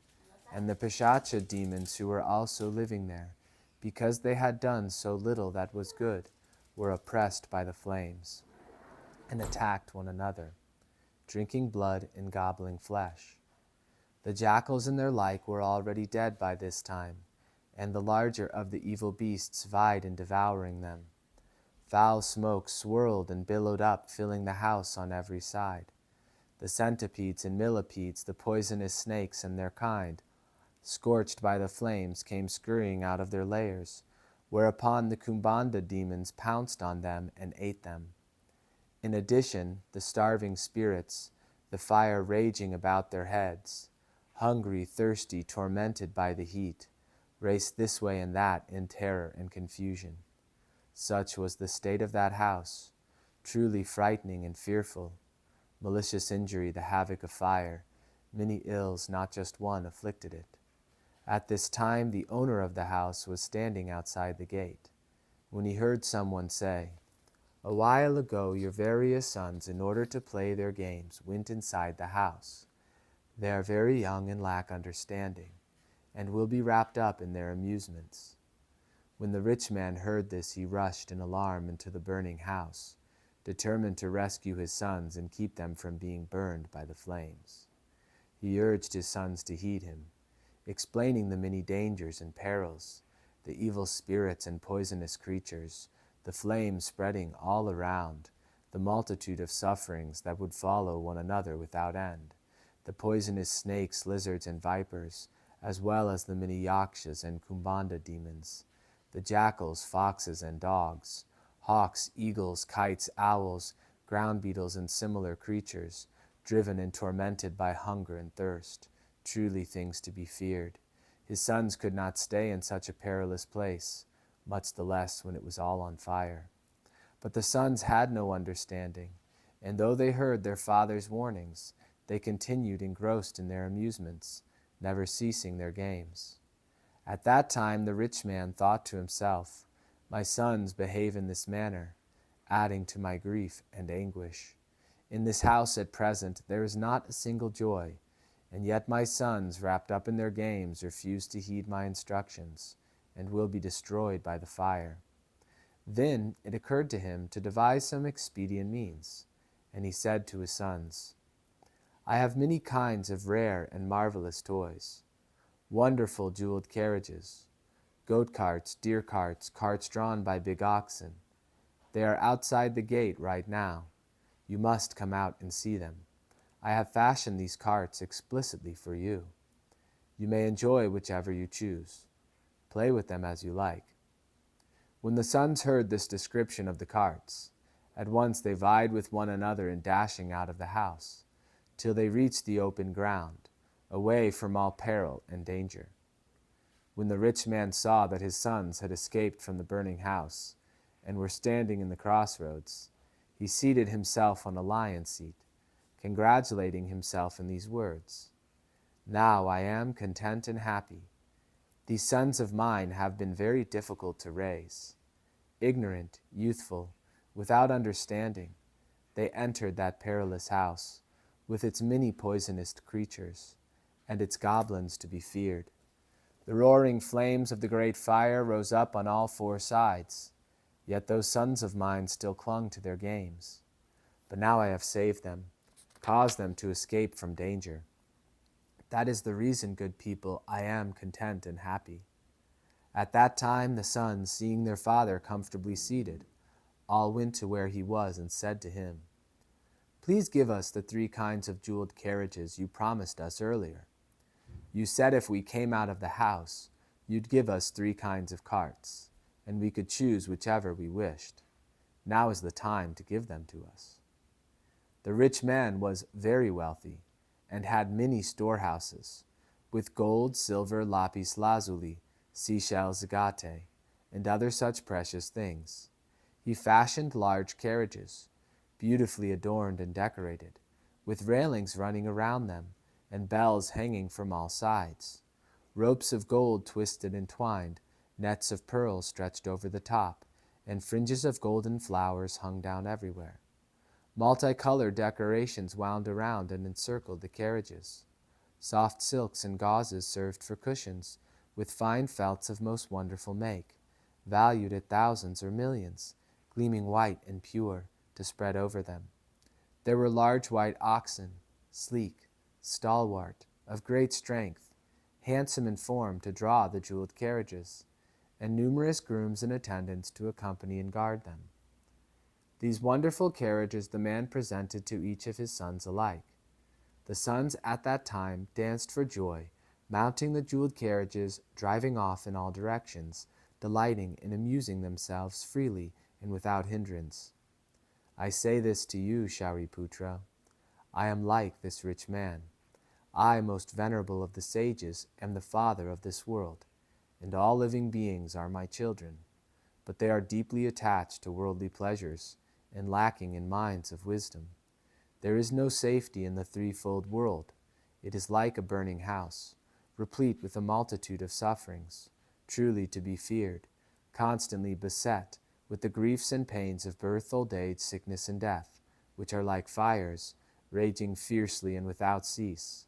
and the Pishacha demons who were also living there, because they had done so little that was good, were oppressed by the flames, and attacked one another, drinking blood and gobbling flesh. The jackals and their like were already dead by this time, and the larger of the evil beasts vied in devouring them. Foul smoke swirled and billowed up, filling the house on every side. The centipedes and millipedes, the poisonous snakes and their kind, scorched by the flames, came scurrying out of their lairs, whereupon the Kumbanda demons pounced on them and ate them. In addition, the starving spirits, the fire raging about their heads, hungry, thirsty, tormented by the heat, raced this way and that in terror and confusion. Such was the state of that house, truly frightening and fearful. Malicious injury, the havoc of fire, many ills, not just one, afflicted it. At this time the owner of the house was standing outside the gate, when he heard someone say, "A while ago your various sons, in order to play their games, went inside the house. They are very young and lack understanding, and will be wrapped up in their amusements." When the rich man heard this, he rushed in alarm into the burning house, determined to rescue his sons and keep them from being burned by the flames. He urged his sons to heed him, explaining the many dangers and perils, the evil spirits and poisonous creatures, the flames spreading all around, the multitude of sufferings that would follow one another without end, the poisonous snakes, lizards, and vipers, as well as the many yakshas and kumbanda demons, the jackals, foxes, and dogs, hawks, eagles, kites, owls, ground beetles, and similar creatures, driven and tormented by hunger and thirst, truly things to be feared. His sons could not stay in such a perilous place, much the less when it was all on fire. But the sons had no understanding, and though they heard their father's warnings, they continued engrossed in their amusements, never ceasing their games. At that time the rich man thought to himself, "My sons behave in this manner, adding to my grief and anguish. In this house at present there is not a single joy, and yet my sons, wrapped up in their games, refuse to heed my instructions, and will be destroyed by the fire." Then it occurred to him to devise some expedient means, and he said to his sons, "I have many kinds of rare and marvelous toys, wonderful jeweled carriages, goat carts, deer carts, carts drawn by big oxen. They are outside the gate right now. You must come out and see them. I have fashioned these carts explicitly for you. You may enjoy whichever you choose. Play with them as you like." When the sons heard this description of the carts, at once they vied with one another in dashing out of the house, till they reached the open ground, away from all peril and danger. When the rich man saw that his sons had escaped from the burning house, and were standing in the crossroads, he seated himself on a lion seat, congratulating himself in these words, "Now I am content and happy. These sons of mine have been very difficult to raise. Ignorant, youthful, without understanding, they entered that perilous house, with its many poisonous creatures, and its goblins to be feared. The roaring flames of the great fire rose up on all four sides, yet those sons of mine still clung to their games. But now I have saved them, caused them to escape from danger. That is the reason, good people, I am content and happy." At that time the sons, seeing their father comfortably seated, all went to where he was and said to him, "Please give us the 3 kinds of jeweled carriages you promised us earlier. You said if we came out of the house, you'd give us 3 kinds of carts, and we could choose whichever we wished. Now is the time to give them to us." The rich man was very wealthy, and had many storehouses, with gold, silver, lapis lazuli, seashells, agate, and other such precious things. He fashioned large carriages, beautifully adorned and decorated, with railings running around them, and bells hanging from all sides. Ropes of gold twisted and twined, nets of pearls stretched over the top, and fringes of golden flowers hung down everywhere. Multicolored decorations wound around and encircled the carriages. Soft silks and gauzes served for cushions, with fine felts of most wonderful make, valued at thousands or millions, gleaming white and pure, to spread over them. There were large white oxen, sleek, stalwart, of great strength, handsome in form to draw the jeweled carriages, and numerous grooms and attendants to accompany and guard them. These wonderful carriages the man presented to each of his sons alike. The sons at that time danced for joy, mounting the jeweled carriages, driving off in all directions, delighting in amusing themselves freely and without hindrance. I say this to you, Shariputra. I am like this rich man. I, most venerable of the sages, am the father of this world, and all living beings are my children, but they are deeply attached to worldly pleasures and lacking in minds of wisdom. There is no safety in the threefold world. It is like a burning house, replete with a multitude of sufferings, truly to be feared, constantly beset with the griefs and pains of birth, old age, sickness, and death, which are like fires, raging fiercely and without cease.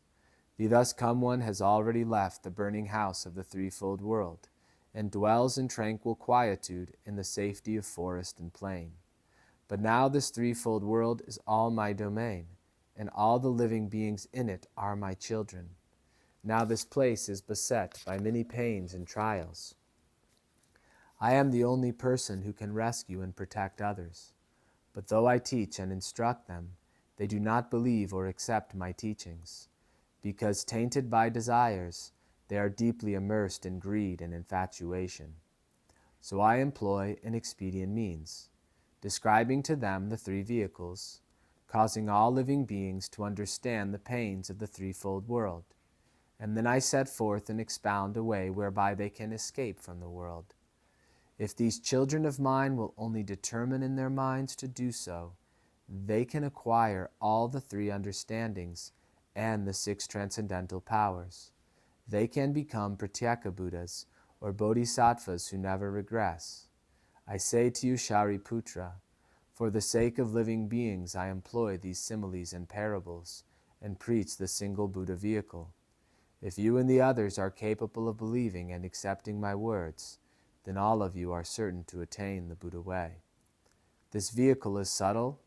The thus come one has already left the burning house of the threefold world, and dwells in tranquil quietude in the safety of forest and plain. But now this threefold world is all my domain, and all the living beings in it are my children. Now this place is beset by many pains and trials. I am the only person who can rescue and protect others. But though I teach and instruct them, they do not believe or accept my teachings. Because tainted by desires, they are deeply immersed in greed and infatuation. So I employ an expedient means, describing to them the three vehicles, causing all living beings to understand the pains of the threefold world. And then I set forth and expound a way whereby they can escape from the world. If these children of mine will only determine in their minds to do so, they can acquire all the three understandings and the 6 transcendental powers. They can become Pratyeka Buddhas, or Bodhisattvas who never regress. I say to you, Shariputra, for the sake of living beings I employ these similes and parables, and preach the single Buddha vehicle. If you and the others are capable of believing and accepting my words, then all of you are certain to attain the Buddha way. This vehicle is subtle,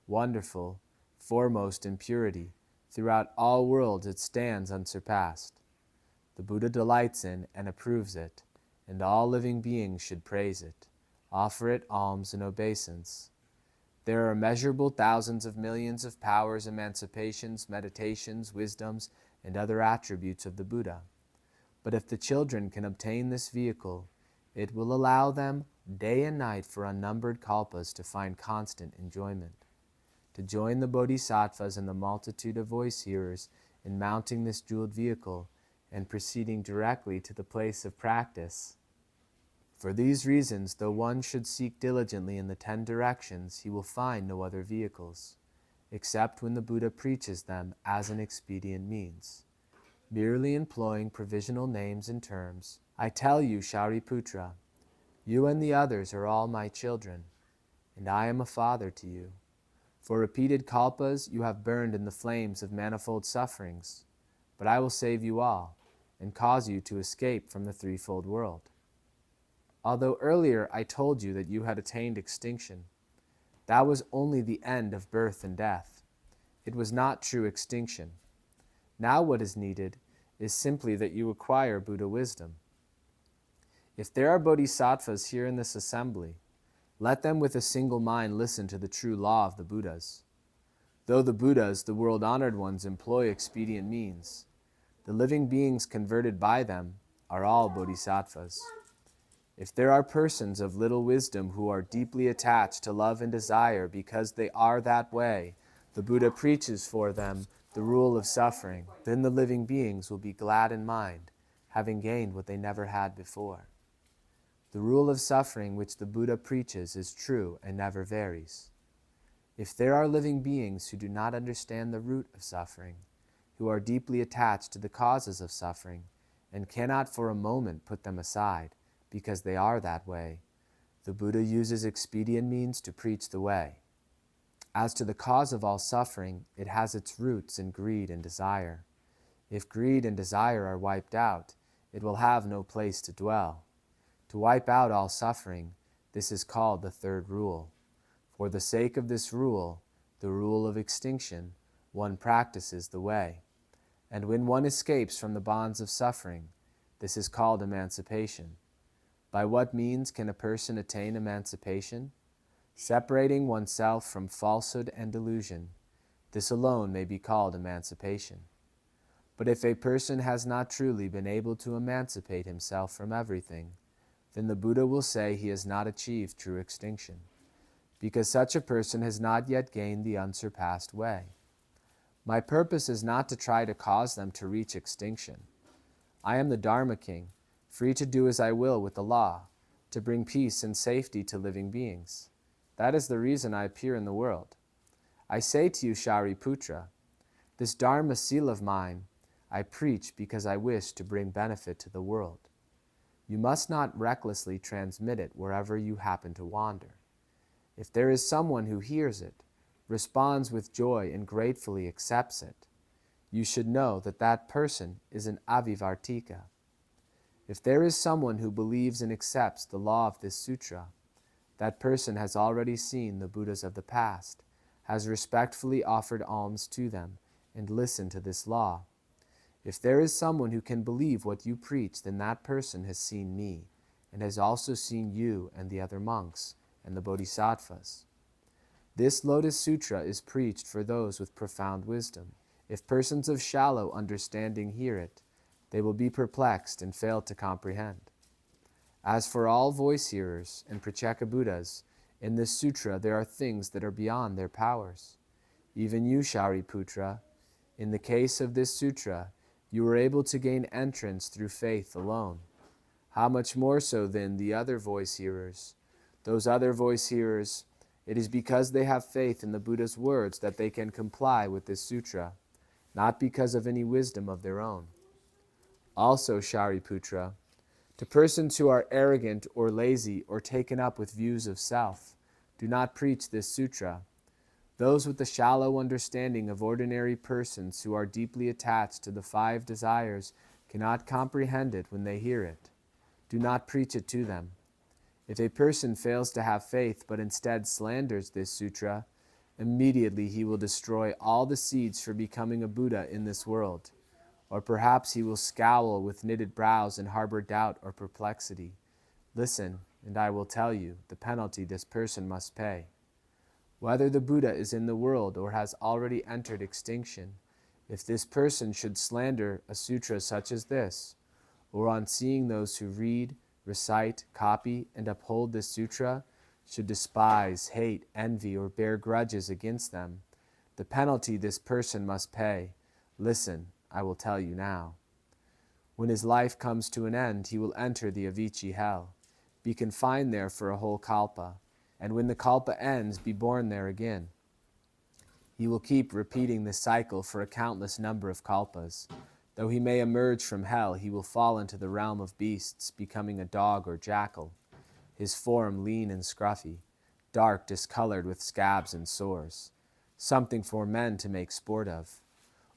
wonderful, foremost in purity. Throughout all worlds it stands unsurpassed. The Buddha delights in and approves it, and all living beings should praise it, offer it alms and obeisance. There are immeasurable thousands of millions of powers, emancipations, meditations, wisdoms, and other attributes of the Buddha. But if the children can obtain this vehicle, it will allow them day and night for unnumbered kalpas to find constant enjoyment. To join the bodhisattvas and the multitude of voice hearers in mounting this jeweled vehicle and proceeding directly to the place of practice. For these reasons, though one should seek diligently in the 10 directions, he will find no other vehicles, except when the Buddha preaches them as an expedient means. Merely employing provisional names and terms, I tell you, Shariputra, you and the others are all my children, and I am a father to you. For repeated kalpas you have burned in the flames of manifold sufferings, but I will save you all, and cause you to escape from the threefold world. Although earlier I told you that you had attained extinction, that was only the end of birth and death. It was not true extinction. Now what is needed is simply that you acquire Buddha wisdom. If there are bodhisattvas here in this assembly, let them with a single mind listen to the true law of the Buddhas. Though the Buddhas, the world-honored ones, employ expedient means, the living beings converted by them are all bodhisattvas. If there are persons of little wisdom who are deeply attached to love and desire because they are that way, the Buddha preaches for them the rule of suffering. Then the living beings will be glad in mind, having gained what they never had before. The rule of suffering which the Buddha preaches is true and never varies. If there are living beings who do not understand the root of suffering, who are deeply attached to the causes of suffering, and cannot for a moment put them aside, because they are that way, the Buddha uses expedient means to preach the way. As to the cause of all suffering, it has its roots in greed and desire. If greed and desire are wiped out, it will have no place to dwell. To wipe out all suffering, this is called the third rule. For the sake of this rule, the rule of extinction, one practices the way. And when one escapes from the bonds of suffering, this is called emancipation. By what means can a person attain emancipation? Separating oneself from falsehood and delusion. This alone may be called emancipation. But if a person has not truly been able to emancipate himself from everything, then the Buddha will say he has not achieved true extinction, because such a person has not yet gained the unsurpassed way. My purpose is not to try to cause them to reach extinction. I am the Dharma King, free to do as I will with the law, to bring peace and safety to living beings. That is the reason I appear in the world. I say to you, Shariputra, this Dharma seal of mine I preach because I wish to bring benefit to the world. You must not recklessly transmit it wherever you happen to wander. If there is someone who hears it, responds with joy and gratefully accepts it, you should know that that person is an avivartika. If there is someone who believes and accepts the law of this sutra, that person has already seen the Buddhas of the past, has respectfully offered alms to them, and listened to this law. If there is someone who can believe what you preach, then that person has seen me, and has also seen you and the other monks, and the bodhisattvas. This Lotus Sutra is preached for those with profound wisdom. If persons of shallow understanding hear it, they will be perplexed and fail to comprehend. As for all voice hearers and Pratyeka Buddhas, in this sutra there are things that are beyond their powers. Even you, Shariputra, in the case of this sutra, you were able to gain entrance through faith alone. How much more so then the other voice hearers? Those other voice hearers, it is because they have faith in the Buddha's words that they can comply with this sutra, not because of any wisdom of their own. Also, Shariputra, to persons who are arrogant or lazy or taken up with views of self, do not preach this sutra. Those with the shallow understanding of ordinary persons who are deeply attached to the 5 desires cannot comprehend it when they hear it. Do not preach it to them. If a person fails to have faith but instead slanders this sutra, immediately he will destroy all the seeds for becoming a Buddha in this world. Or perhaps he will scowl with knitted brows and harbor doubt or perplexity. Listen, and I will tell you the penalty this person must pay. Whether the Buddha is in the world or has already entered extinction, if this person should slander a sutra such as this, or on seeing those who read, recite, copy, and uphold this sutra, should despise, hate, envy, or bear grudges against them, the penalty this person must pay, listen, I will tell you now. When his life comes to an end, he will enter the Avicii hell, be confined there for a whole kalpa, and when the kalpa ends, be born there again. He will keep repeating this cycle for a countless number of kalpas. Though he may emerge from hell, he will fall into the realm of beasts, becoming a dog or jackal, his form lean and scruffy, dark, discolored with scabs and sores, something for men to make sport of.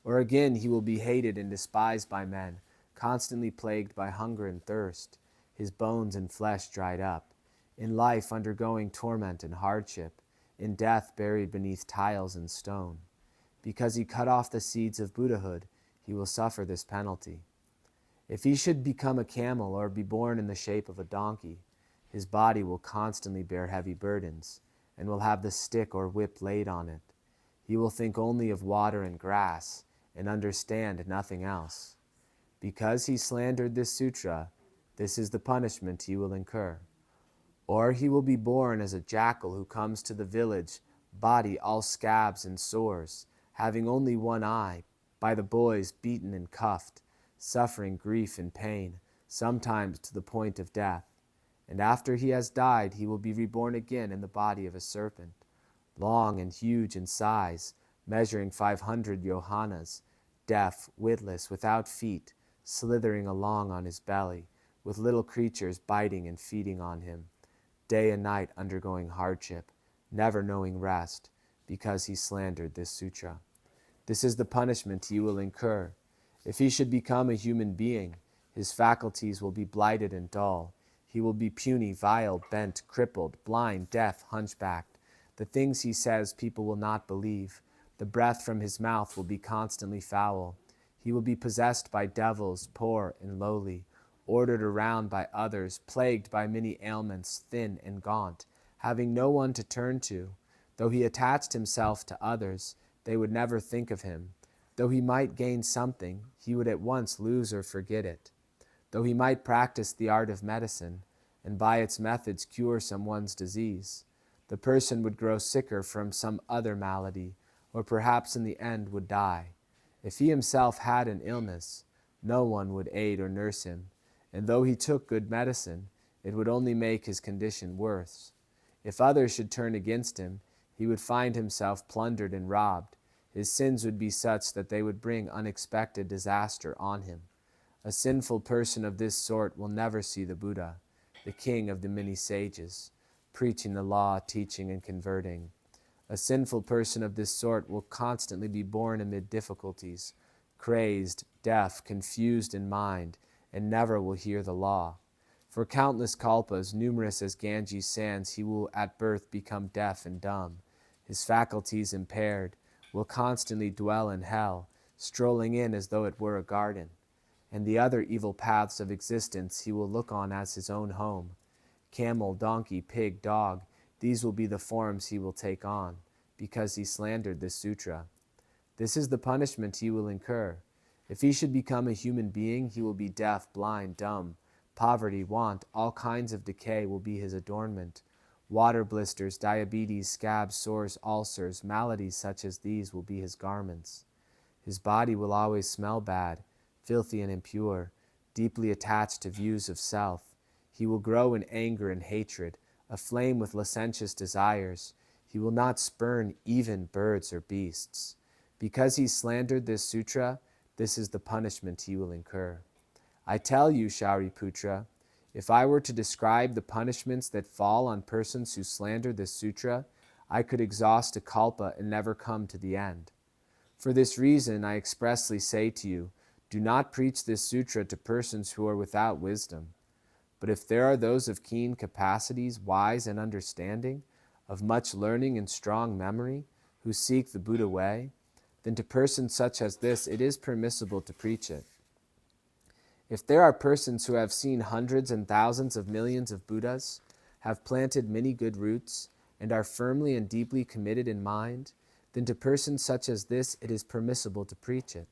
Or again, he will be hated and despised by men, constantly plagued by hunger and thirst, his bones and flesh dried up, in life undergoing torment and hardship, in death buried beneath tiles and stone. Because he cut off the seeds of Buddhahood, he will suffer this penalty. If he should become a camel or be born in the shape of a donkey, his body will constantly bear heavy burdens, and will have the stick or whip laid on it. He will think only of water and grass, and understand nothing else. Because he slandered this sutra, this is the punishment he will incur. Or he will be born as a jackal who comes to the village, body all scabs and sores, having only one eye, by the boys beaten and cuffed, suffering grief and pain, sometimes to the point of death. And after he has died, he will be reborn again in the body of a serpent. long and huge in size, measuring 500 yohanas, deaf, witless, without feet, slithering along on his belly, with little creatures biting and feeding on him, day and night undergoing hardship, never knowing rest, because he slandered this sutra. This is the punishment he will incur. If he should become a human being, his faculties will be blighted and dull. He will be puny, vile, bent, crippled, blind, deaf, hunchbacked. The things he says people will not believe. The breath from his mouth will be constantly foul. He will be possessed by devils, poor and lowly, ordered around by others, plagued by many ailments, thin and gaunt, having no one to turn to. Though he attached himself to others, they would never think of him. Though he might gain something, he would at once lose or forget it. Though he might practice the art of medicine, and by its methods cure someone's disease, the person would grow sicker from some other malady, or perhaps in the end would die. If he himself had an illness, no one would aid or nurse him, and though he took good medicine, it would only make his condition worse. If others should turn against him, he would find himself plundered and robbed. His sins would be such that they would bring unexpected disaster on him. A sinful person of this sort will never see the Buddha, the king of the many sages, preaching the law, teaching, and converting. A sinful person of this sort will constantly be born amid difficulties, crazed, deaf, confused in mind, and never will hear the law. For countless kalpas, numerous as Ganges sands, he will at birth become deaf and dumb. His faculties impaired, will constantly dwell in hell, strolling in as though it were a garden. And the other evil paths of existence he will look on as his own home. Camel, donkey, pig, dog, these will be the forms he will take on, because he slandered this sutra. This is the punishment he will incur. If he should become a human being, he will be deaf, blind, dumb. Poverty, want, all kinds of decay will be his adornment. Water blisters, diabetes, scabs, sores, ulcers, maladies such as these will be his garments. His body will always smell bad, filthy and impure, deeply attached to views of self. He will grow in anger and hatred, aflame with licentious desires. He will not spurn even birds or beasts. Because he slandered this sutra, this is the punishment he will incur. I tell you, Shariputra, if I were to describe the punishments that fall on persons who slander this sutra, I could exhaust a kalpa and never come to the end. For this reason, I expressly say to you, do not preach this sutra to persons who are without wisdom. But if there are those of keen capacities, wise and understanding, of much learning and strong memory, who seek the Buddha way, then to persons such as this it is permissible to preach it. If there are persons who have seen hundreds and thousands of millions of Buddhas, have planted many good roots, and are firmly and deeply committed in mind, then to persons such as this it is permissible to preach it.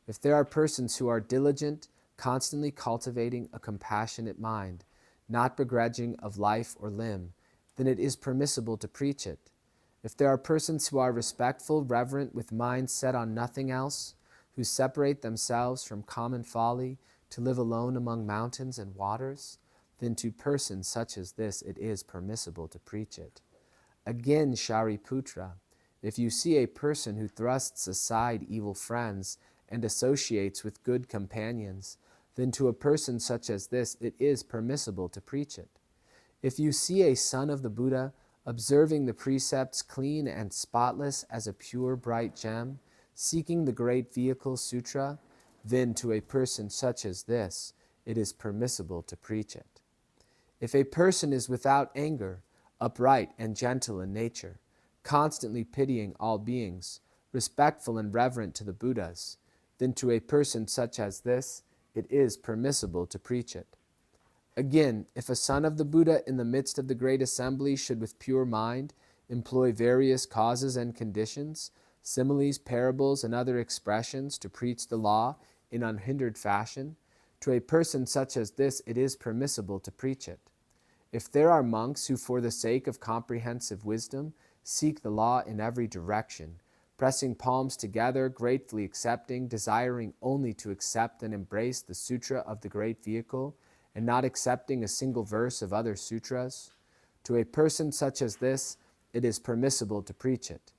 If there are persons who are diligent, constantly cultivating a compassionate mind, not begrudging of life or limb, then it is permissible to preach it. If there are persons who are respectful, reverent, with minds set on nothing else, who separate themselves from common folly to live alone among mountains and waters, then to persons such as this it is permissible to preach it. Again, Shariputra, if you see a person who thrusts aside evil friends and associates with good companions, then to a person such as this it is permissible to preach it. If you see a son of the Buddha observing the precepts clean and spotless as a pure bright gem, seeking the great vehicle sutra, then to a person such as this it is permissible to preach it. If a person is without anger, upright and gentle in nature, constantly pitying all beings, respectful and reverent to the Buddhas, then to a person such as this it is permissible to preach it. Again, if a son of the Buddha in the midst of the great assembly should with pure mind employ various causes and conditions, similes, parables, and other expressions to preach the law in unhindered fashion, to a person such as this it is permissible to preach it. If there are monks who for the sake of comprehensive wisdom seek the law in every direction, pressing palms together, gratefully accepting, desiring only to accept and embrace the sutra of the great vehicle, and not accepting a single verse of other sutras, to a person such as this it is permissible to preach it.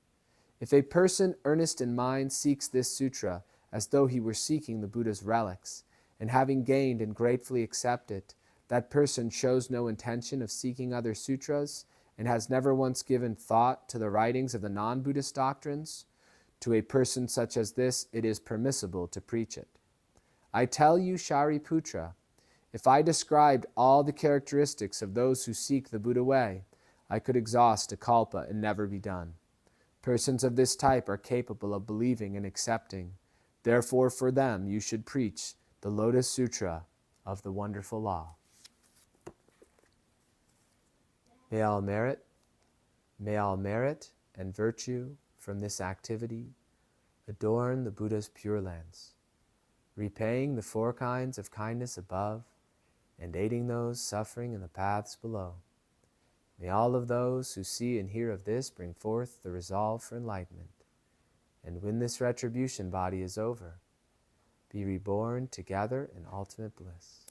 If a person earnest in mind seeks this sutra as though he were seeking the Buddha's relics, and having gained and gratefully accept it, that person shows no intention of seeking other sutras and has never once given thought to the writings of the non-Buddhist doctrines, to a person such as this it is permissible to preach it. I tell you, Shariputra, if I described all the characteristics of those who seek the Buddha way, I could exhaust a kalpa and never be done. Persons of this type are capable of believing and accepting. Therefore, for them, you should preach the Lotus Sutra of the Wonderful Law. May all merit and virtue from this activity adorn the Buddha's Pure Lands, repaying the 4 kinds of kindness above and aiding those suffering in the paths below. May all of those who see and hear of this bring forth the resolve for enlightenment, and when this retribution body is over, be reborn together in ultimate bliss.